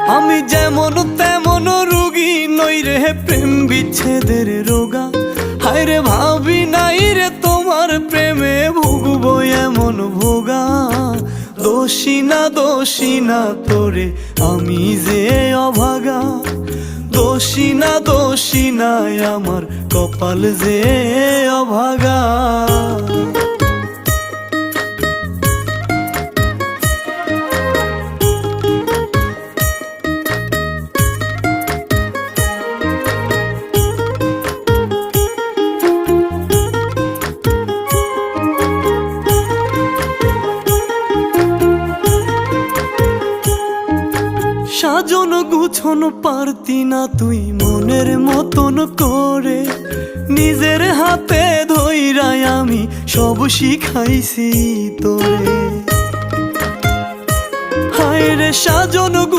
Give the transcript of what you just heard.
আমি যেমন তেমন রোগী নই রে প্রেম বিচ্ছেদের রোগা। হায় রে ভাবি নাই রে তোমার প্রেমে ভুগবো এমন ভোগা। দোষী না তোরে আমি যে অভাগা। দোষী না আমার কপাল যে অভাগা। সাজন গুছন পারতি না তুই মনের মতন করে। নিজের হাতে ধইরাই আমি সব শিখাইছি তোরে। হায় রে সাজন